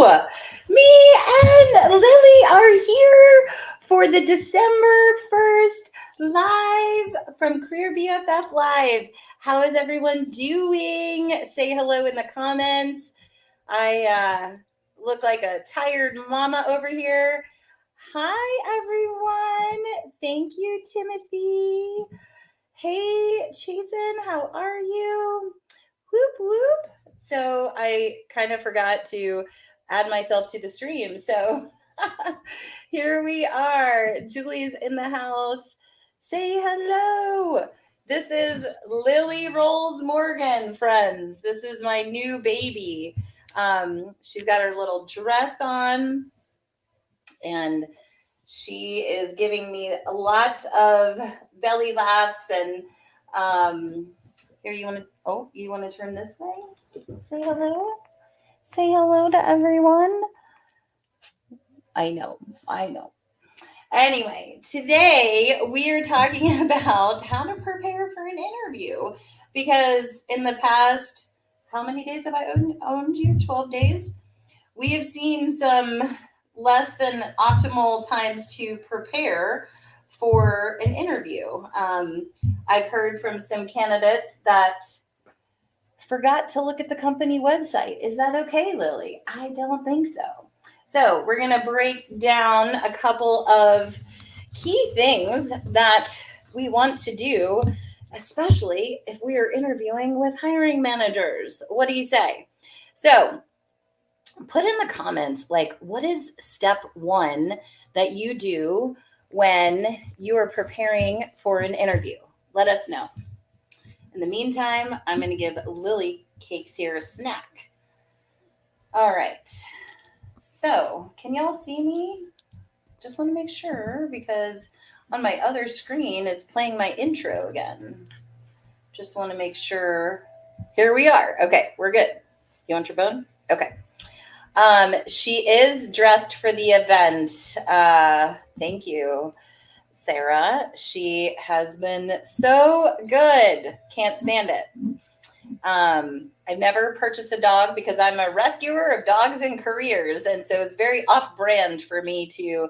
Hello! Me and Lily are here for the December 1st live from CareerBFF Live. How is everyone doing? Say hello in the comments. I look like a tired mama over here. Hi, everyone. Thank you, Timothy. Hey, Chasen, how are you? Whoop, whoop. So I kind of forgot to add myself to the stream. So here we are. Julie's in the house. Say hello. This is Lily Rolls Morgan, friends. This is my new baby. She's got her little dress on, and she is giving me lots of belly laughs. And here, you want to turn this way? Say hello. Say hello to everyone. I know. Anyway, today we are talking about how to prepare for an interview, because in the past, how many days have I owned you? 12 days. We have seen some less than optimal times to prepare for an interview. I've heard from some candidates that forgot to look at the company website. Is that okay, Lily? I don't think so. So we're going to break down a couple of key things that we want to do, especially if we are interviewing with hiring managers. What do you say? So put in the comments, like, what is step one that you do when you are preparing for an interview? Let us know. In the meantime, I'm going to give Lily Cakes here a snack. All right. So, can y'all see me? Just want to make sure, because on my other screen is playing my intro again. Just want to make sure. Here we are. Okay, we're good. You want your bone? Okay. She is dressed for the event. Thank you, Sarah. She has been so good. Can't stand it. I've never purchased a dog because I'm a rescuer of dogs and careers. And so it's very off-brand for me to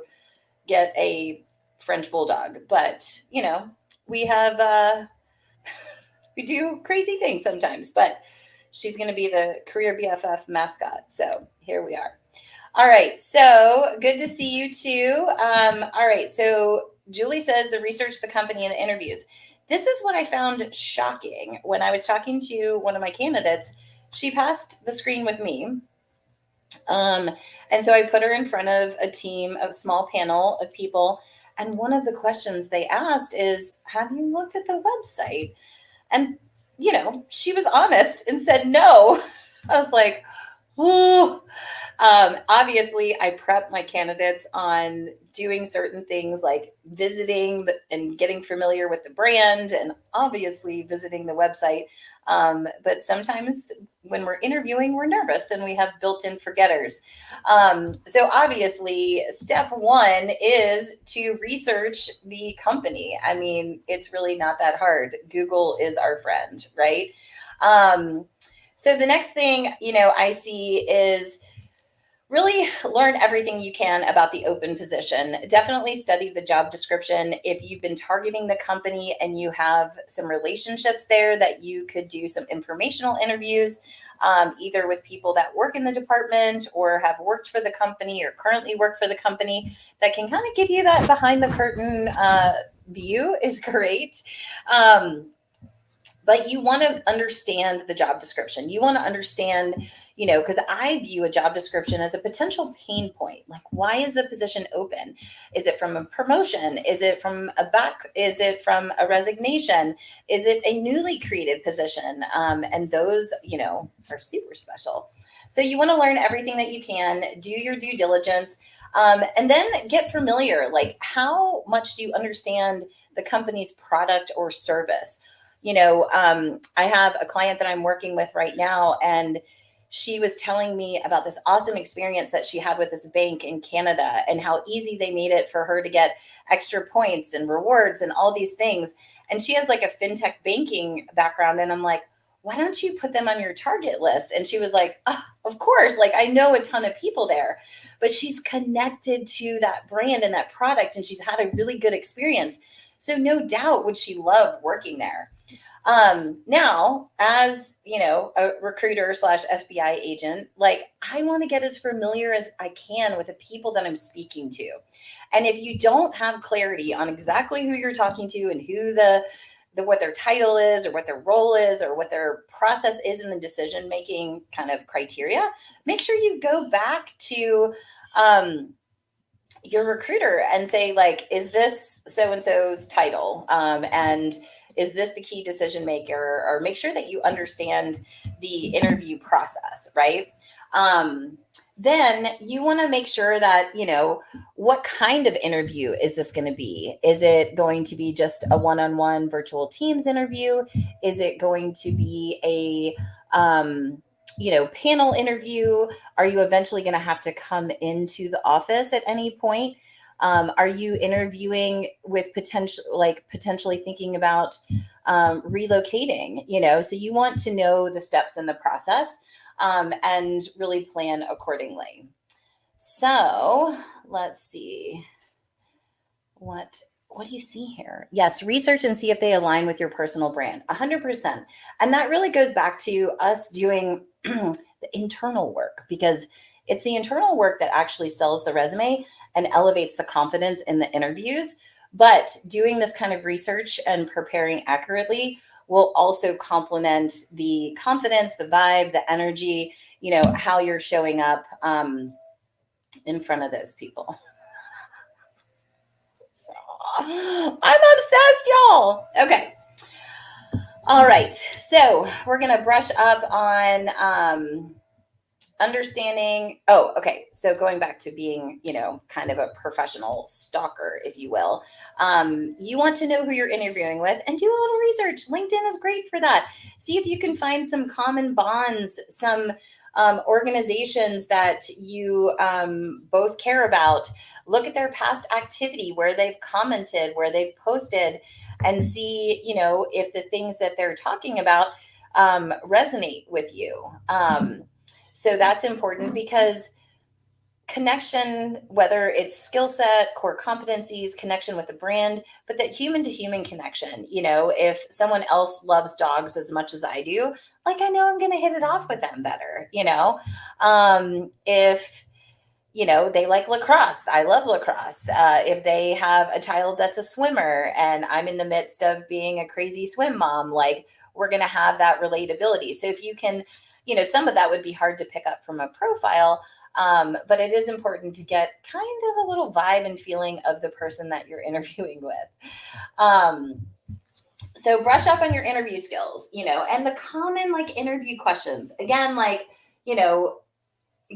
get a French bulldog. But, we have, we do crazy things sometimes. But she's going to be the CareerBFF mascot. So here we are. All right. So good to see you too. All right. So Julie says the research, the company, and the interviews. This is what I found shocking when I was talking to one of my candidates. She passed the screen with me. And so I put her in front of a team, a small panel of people. And one of the questions they asked is, have you looked at the website? And, she was honest and said no. I was like, oh. Obviously, I prep my candidates on doing certain things like visiting and getting familiar with the brand, and obviously visiting the website. But sometimes when we're interviewing, we're nervous and we have built-in forgetters. So obviously, step one is to research the company. I mean, it's really not that hard. Google is our friend, right? So the next thing, I see is really learn everything you can about the open position. Definitely study the job description. If you've been targeting the company and you have some relationships there, that you could do some informational interviews, either with people that work in the department or have worked for the company or currently work for the company, that can kind of give you that behind the curtain view is great. But you want to understand the job description. You want to understand, because I view a job description as a potential pain point. Like, why is the position open? Is it from a promotion? Is it from is it from a resignation? Is it a newly created position? And those, are super special. So you want to learn everything that you can, do your due diligence, and then get familiar. Like, how much do you understand the company's product or service? I have a client that I'm working with right now, and she was telling me about this awesome experience that she had with this bank in Canada and how easy they made it for her to get extra points and rewards and all these things. And she has like a fintech banking background. And I'm like, why don't you put them on your target list? And she was like, oh, of course, like I know a ton of people there, but she's connected to that brand and that product, and she's had a really good experience. So no doubt would she love working there. Now, as you know, a recruiter slash FBI agent, like I want to get as familiar as I can with the people that I'm speaking to. And if you don't have clarity on exactly who you're talking to and who the what their title is or what their role is or what their process is in the decision making kind of criteria, make sure you go back to your recruiter and say, like, is this so and so's title, and is this the key decision maker, or make sure that you understand the interview process, right? Then you want to make sure that you know what kind of interview is this going to be. Is it going to be just a one-on-one virtual Teams interview? Is it going to be a panel interview? Are you eventually going to have to come into the office at any point? Are you interviewing with potentially thinking about relocating? So you want to know the steps in the process, and really plan accordingly. So let's see. What do you see here? Yes, research and see if they align with your personal brand. 100%. And that really goes back to us doing the internal work, because it's the internal work that actually sells the resume and elevates the confidence in the interviews. But doing this kind of research and preparing accurately will also complement the confidence, the vibe, the energy, how you're showing up in front of those people. I'm obsessed, y'all. Okay. All right. So we're going to brush up on understanding. Oh, okay. So going back to being, kind of a professional stalker, if you will, you want to know who you're interviewing with and do a little research. LinkedIn is great for that. See if you can find some common bonds, some organizations that you both care about. Look at their past activity, where they've commented, where they've posted, and see, if the things that they're talking about resonate with you. So that's important, because connection, whether it's skill set, core competencies, connection with the brand, but that human to human connection. If someone else loves dogs as much as I do, like I know I'm going to hit it off with them better. If they like lacrosse, I love lacrosse. If they have a child that's a swimmer and I'm in the midst of being a crazy swim mom, like we're going to have that relatability. So if you can, some of that would be hard to pick up from a profile. But it is important to get kind of a little vibe and feeling of the person that you're interviewing with. So brush up on your interview skills, and the common interview questions. Again,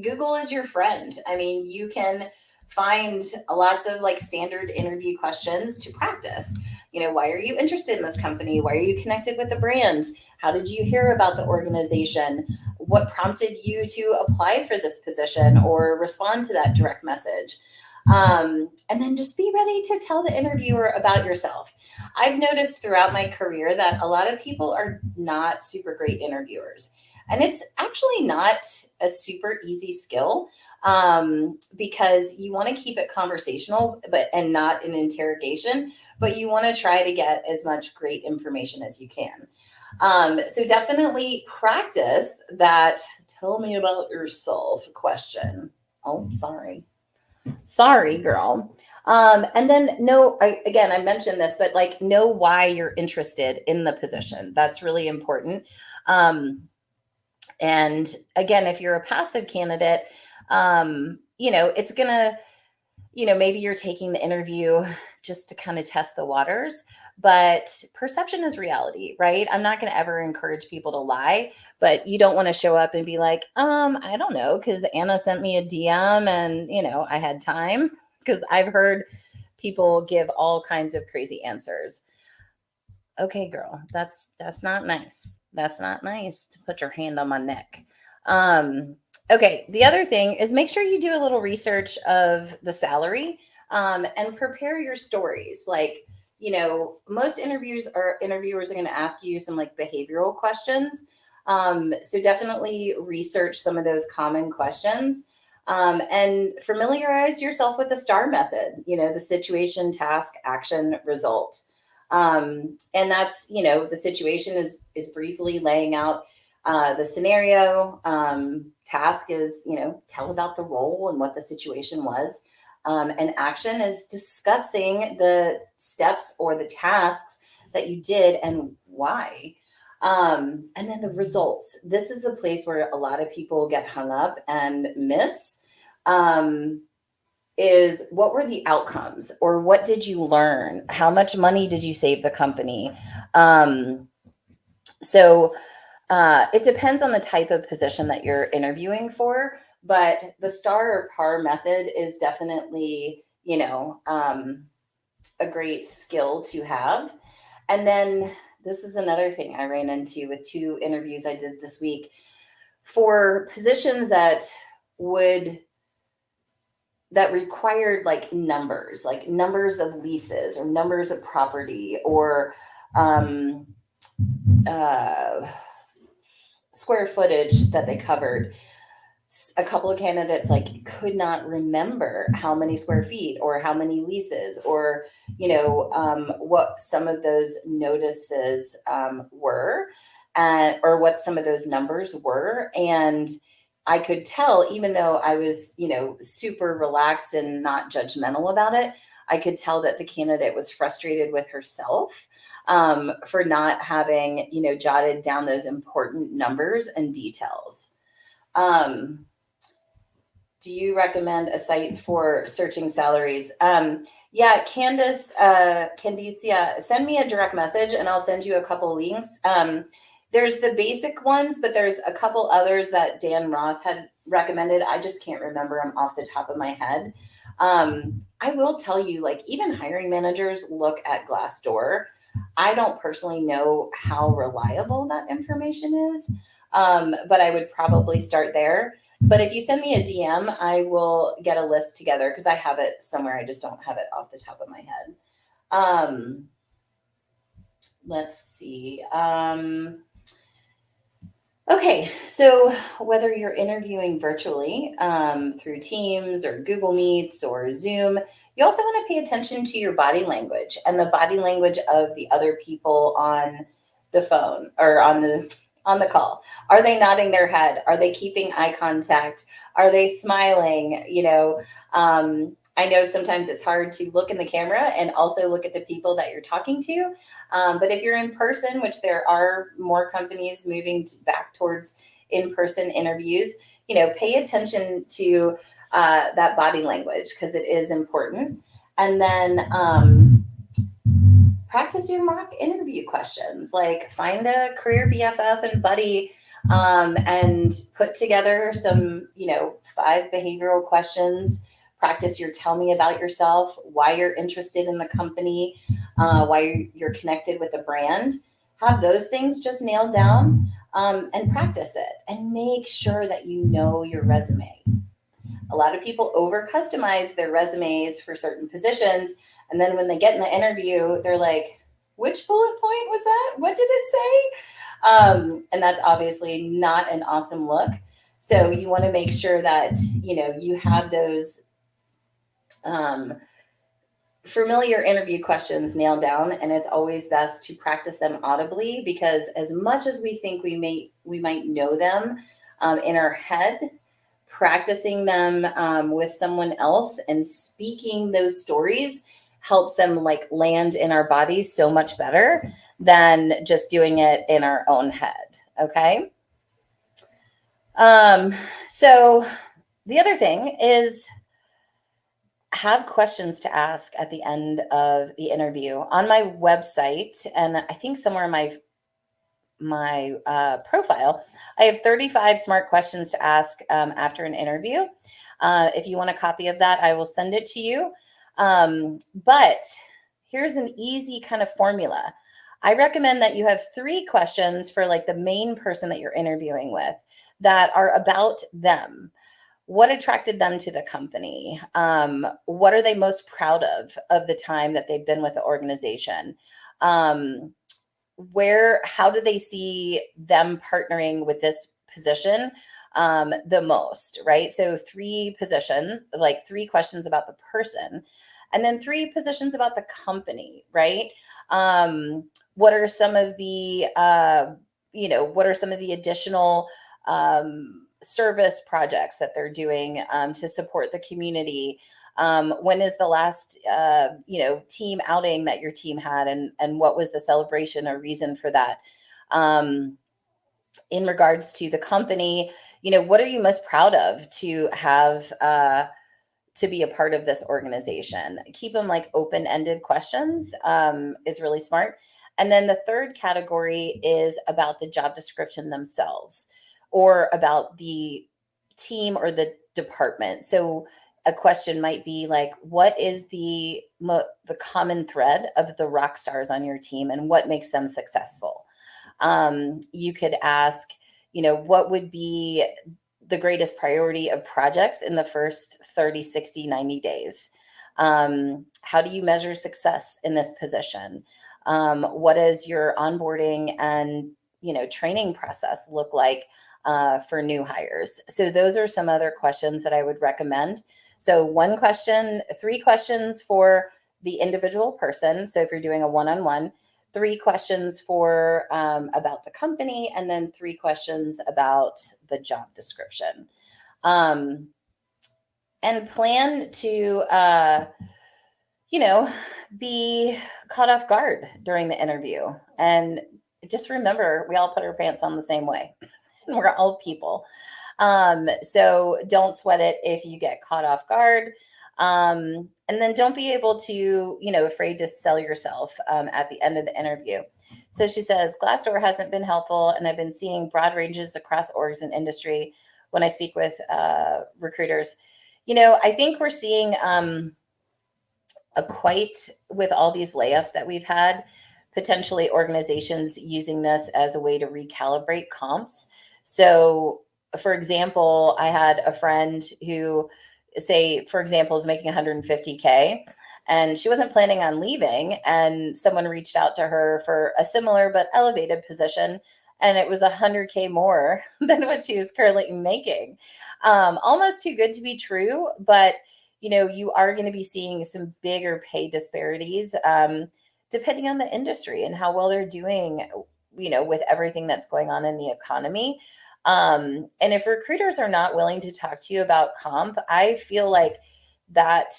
Google is your friend. I mean, you can find lots of standard interview questions to practice. Why are you interested in this company? Why are you connected with the brand? How did you hear about the organization? What prompted you to apply for this position or respond to that direct message? And then just be ready to tell the interviewer about yourself. I've noticed throughout my career that a lot of people are not super great interviewers. And it's actually not a super easy skill, because you want to keep it conversational, and not an interrogation, but you want to try to get as much great information as you can. So definitely practice that "tell me about yourself" question. Oh, sorry, girl. And then I mentioned this, but know why you're interested in the position. That's really important. And again, if you're a passive candidate, it's gonna, maybe you're taking the interview just to kind of test the waters, but perception is reality, right? I'm not going to ever encourage people to lie, but you don't want to show up and be like, I don't know, because Anna sent me a DM and, I had time, because I've heard people give all kinds of crazy answers. Okay, girl, that's not nice. That's not nice to put your hand on my neck. Okay, the other thing is make sure you do a little research of the salary, and prepare your stories. Most interviewers are going to ask you some behavioral questions. So definitely research some of those common questions, and familiarize yourself with the STAR method, the situation, task, action, result. And that's, the situation is briefly laying out the scenario. Task is, tell about the role and what the situation was. And action is discussing the steps or the tasks that you did and why. And then the results. This is the place where a lot of people get hung up and miss. Is what were the outcomes, or what did you learn? How much money did you save the company? So it depends on the type of position that you're interviewing for, but the STAR or PAR method is definitely, a great skill to have. And then this is another thing I ran into with 2 interviews I did this week for positions that required like numbers of leases or numbers of property, or square footage that they covered. A couple of candidates like could not remember how many square feet or how many leases, or what some of those notices were, or what some of those numbers were. And I could tell, even though I was super relaxed and not judgmental about it, I could tell that the candidate was frustrated with herself for not having jotted down those important numbers and details. Do you recommend a site for searching salaries? Yeah, Candice, yeah, send me a direct message and I'll send you a couple links. There's the basic ones, but there's a couple others that Dan Roth had recommended. I just can't remember them off the top of my head. I will tell you, like, even hiring managers look at Glassdoor. I don't personally know how reliable that information is, but I would probably start there. But if you send me a DM, I will get a list together because I have it somewhere. I just don't have it off the top of my head. Let's see. Okay, so whether you're interviewing virtually through Teams or Google Meets or Zoom, you also want to pay attention to your body language and the body language of the other people on the phone or on the call. Are they nodding their head? Are they keeping eye contact? Are they smiling? I know sometimes it's hard to look in the camera and also look at the people that you're talking to. But if you're in person, which there are more companies moving back towards in-person interviews, pay attention to that body language because it is important. And then practice your mock interview questions. Like find a CareerBFF and buddy and put together some, 5 behavioral questions. Practice your tell me about yourself, why you're interested in the company, why you're connected with the brand. Have those things just nailed down and practice it. And make sure that you know your resume. A lot of people over customize their resumes for certain positions. And then when they get in the interview, they're like, which bullet point was that? What did it say? And that's obviously not an awesome look. So you want to make sure that, you have those familiar interview questions nailed down. And it's always best to practice them audibly, because as much as we think we might know them in our head, practicing them with someone else and speaking those stories helps them like land in our bodies so much better than just doing it in our own head. Okay. So the other thing is have questions to ask at the end of the interview. On my website, and I think somewhere in my profile, I have 35 smart questions to ask after an interview. If you want a copy of that, I will send it to you. But here's an easy kind of formula. I recommend that you have 3 questions for like the main person that you're interviewing with that are about them. What attracted them to the company? What are they most proud of the time that they've been with the organization? how do they see them partnering with this position the most, right? So 3 positions, like 3 questions about the person, and then 3 positions about the company, right? What are some of the, what are some of the additional service projects that they're doing to support the community? When is the last, team outing that your team had, and what was the celebration or reason for that? Um, in regards to the company, what are you most proud of to have to be a part of this organization? Keep them like open-ended questions is really smart. And then the third category is about the job description themselves, or about the team or the department. So a question might be like, what is the common thread of the rock stars on your team, and what makes them successful? You could ask, what would be the greatest priority of projects in the first 30, 60, 90 days? How do you measure success in this position? What does your onboarding and training process look like for new hires? So those are some other questions that I would recommend. So 1 question, 3 questions for the individual person. So if you're doing a one-on-one, 3 questions for about the company, and then 3 questions about the job description. And plan to be caught off guard during the interview. And just remember, we all put our pants on the same way. We're all people. So don't sweat it if you get caught off guard. And then don't be able to, afraid to sell yourself at the end of the interview. So she says, Glassdoor hasn't been helpful, and I've been seeing broad ranges across orgs and industry when I speak with recruiters. I think we're seeing with all these layoffs that we've had, potentially organizations using this as a way to recalibrate comps. So, for example, I had a friend who, say, for example, is making 150K, and she wasn't planning on leaving, and someone reached out to her for a similar but elevated position, and it was 100K more than what she was currently making. Almost too good to be true, but you are going to be seeing some bigger pay disparities depending on the industry and how well they're doing, with everything that's going on in the economy. And if recruiters are not willing to talk to you about comp, I feel like that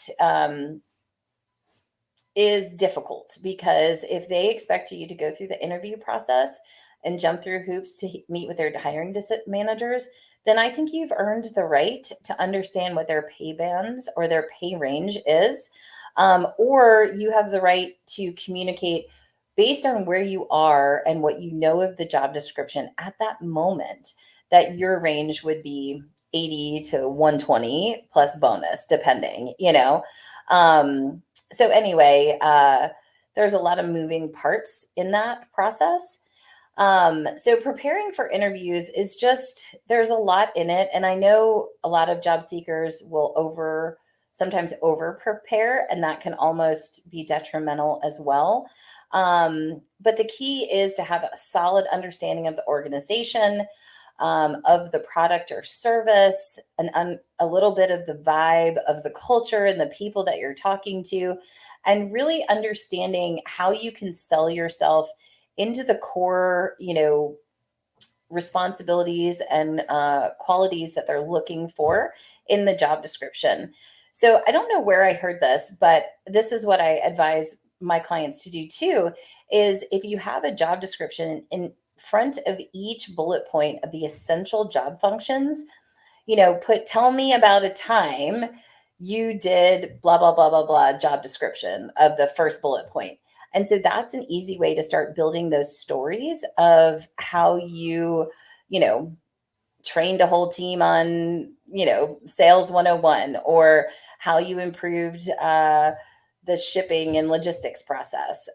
is difficult, because if they expect you to go through the interview process and jump through hoops to meet with their hiring managers, then I think you've earned the right to understand what their pay bands or their pay range is. Or you have the right to communicate based on where you are and what you know of the job description at that moment, that your range would be 80 to 120 plus bonus, depending, So anyway, there's a lot of moving parts in that process. So preparing for interviews is there's a lot in it. And I know a lot of job seekers will sometimes over prepare, and that can almost be detrimental as well. But the key is to have a solid understanding of the organization, of the product or service, and a little bit of the vibe of the culture and the people that you're talking to, and really understanding how you can sell yourself into the core, responsibilities and qualities that they're looking for in the job description. So I don't know where I heard this, but this is what I advise my clients to do too, is if you have a job description in front of each bullet point of the essential job functions, tell me about a time you did blah, blah, blah, blah, blah job description of the first bullet point. And so that's an easy way to start building those stories of how you trained a whole team on, sales 101, or how you improved the shipping and logistics process.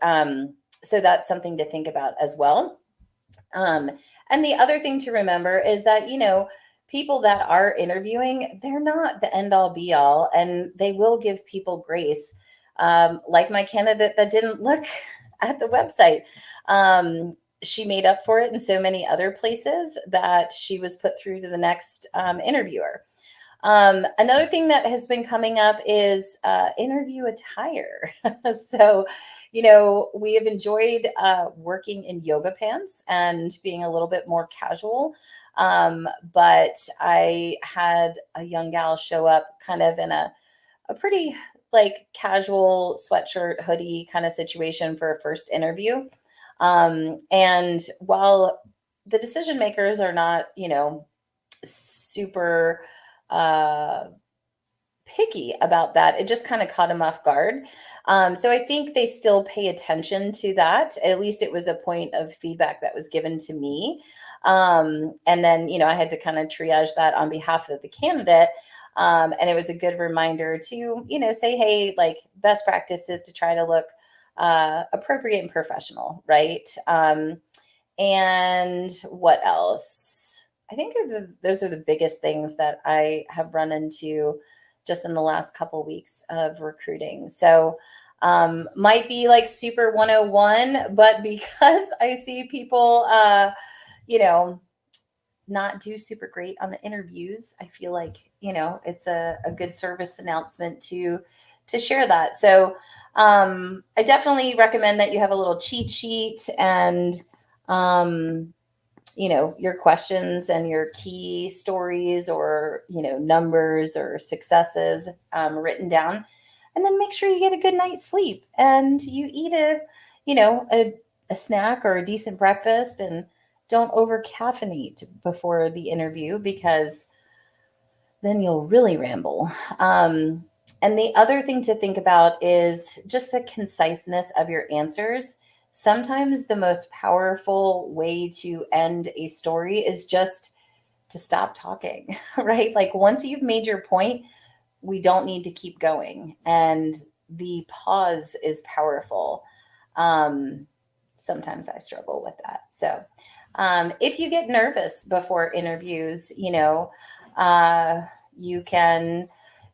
So that's something to think about as well. And the other thing to remember is that, people that are interviewing, they're not the end all be all, and they will give people grace. Like my candidate that didn't look at the website. She made up for it in so many other places that she was put through to the next interviewer. Another thing that has been coming up is interview attire. So, we have enjoyed working in yoga pants and being a little bit more casual. But I had a young gal show up kind of in a pretty like casual sweatshirt, hoodie kind of situation for a first interview. And while the decision makers are not, super uh, picky about that, it just kind of caught them off guard. So I think they still pay attention to that. At least it was a point of feedback that was given to me. And then, I had to kind of triage that on behalf of the candidate. And it was a good reminder to, say, hey, like best practice is to try to look appropriate and professional, right? And what else? I think those are the biggest things that I have run into just in the last couple weeks of recruiting. So might be like super 101, but because I see people, you know, not do super great on the interviews, I feel like, it's a good service announcement to share that. So I definitely recommend that you have a little cheat sheet and um, your questions and your key stories or, numbers or successes written down. And then make sure you get a good night's sleep and you eat a snack or a decent breakfast, and don't over caffeinate before the interview because then you'll really ramble. And the other thing to think about is just the conciseness of your answers. Sometimes the most powerful way to end a story is just to stop talking, right? Like once you've made your point, we don't need to keep going. And the pause is powerful. Um, Sometimes I struggle with that. So if you get nervous before interviews, you can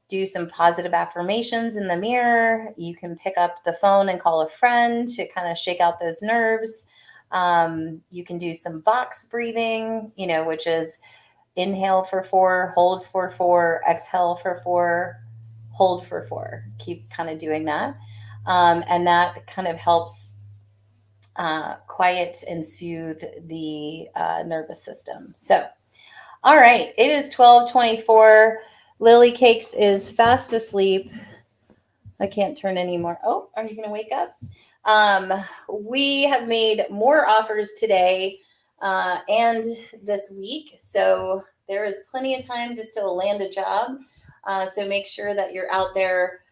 do some positive affirmations in the mirror. You can pick up the phone and call a friend to kind of shake out those nerves. You can do some box breathing, which is inhale for 4, hold for 4, exhale for 4, hold for 4. Keep kind of doing that. And that kind of helps quiet and soothe the nervous system. So, all right, it is 12:24. Lily Cakes is fast asleep. I can't turn anymore. Oh, are you going to wake up? We have made more offers today and this week. So there is plenty of time to still land a job. So make sure that you're out there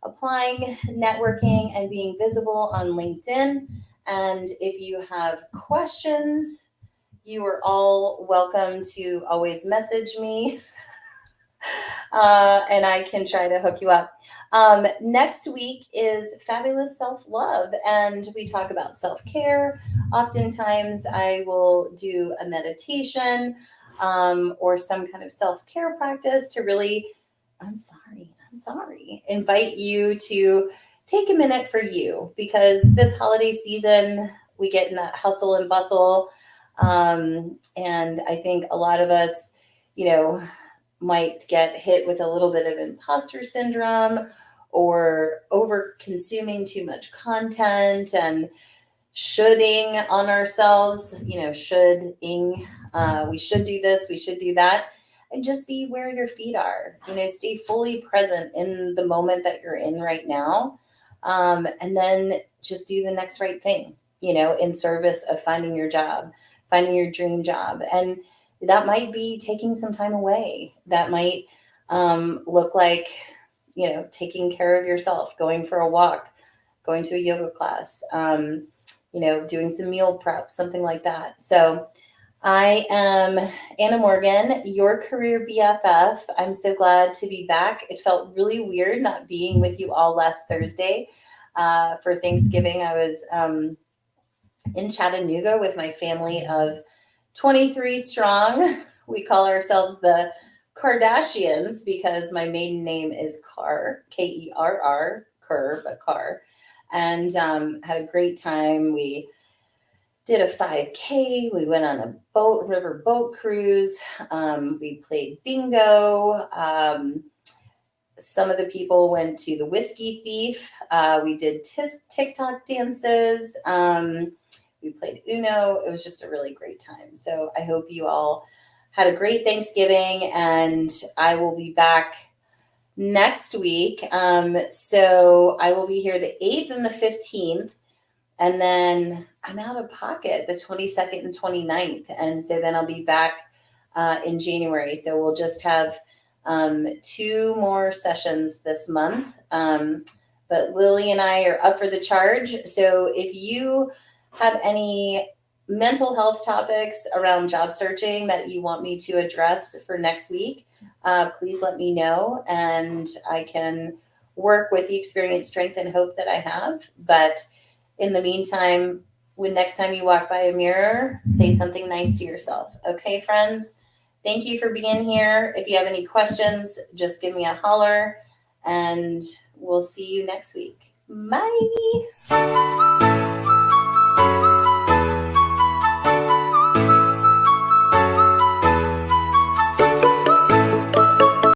applying, networking, and being visible on LinkedIn. And if you have questions, you are all welcome to always message me and I can try to hook you up. Next week is Fabulous Self-Love, and we talk about self-care. Oftentimes I will do a meditation or some kind of self-care practice to really, I'm sorry, invite you to take a minute for you, because this holiday season, we get in that hustle and bustle. And I think a lot of us, might get hit with a little bit of imposter syndrome or over consuming too much content and shoulding on ourselves, shoulding, we should do this, we should do that. And just be where your feet are, stay fully present in the moment that you're in right now. And then just do the next right thing, in service of finding your job, finding your dream job. And that might be taking some time away. That might look like, taking care of yourself, going for a walk, going to a yoga class, doing some meal prep, something like that. So I am Anna Morgan, your career BFF. I'm so glad to be back. It felt really weird not being with you all last Thursday for Thanksgiving. I was in Chattanooga with my family of 23 strong. We call ourselves the Kardashians because my maiden name is Carr, Kerr, but Carr. and had a great time. We did a 5K. We went on a river boat cruise. We played bingo. Some of the people went to the Whiskey Thief. We did TikTok dances. We played Uno. It was just a really great time. So I hope you all had a great Thanksgiving, and I will be back next week. So I will be here the 8th and the 15th. And then I'm out of pocket the 22nd and 29th. And so then I'll be back in January. So we'll just have 2 more sessions this month. But Lily and I are up for the charge. So if you have any mental health topics around job searching that you want me to address for next week, please let me know, and I can work with the experience, strength, and hope that I have. But in the meantime, when next time you walk by a mirror, say something nice to yourself. Okay, friends? Thank you for being here. If you have any questions, just give me a holler, and we'll see you next week. Bye.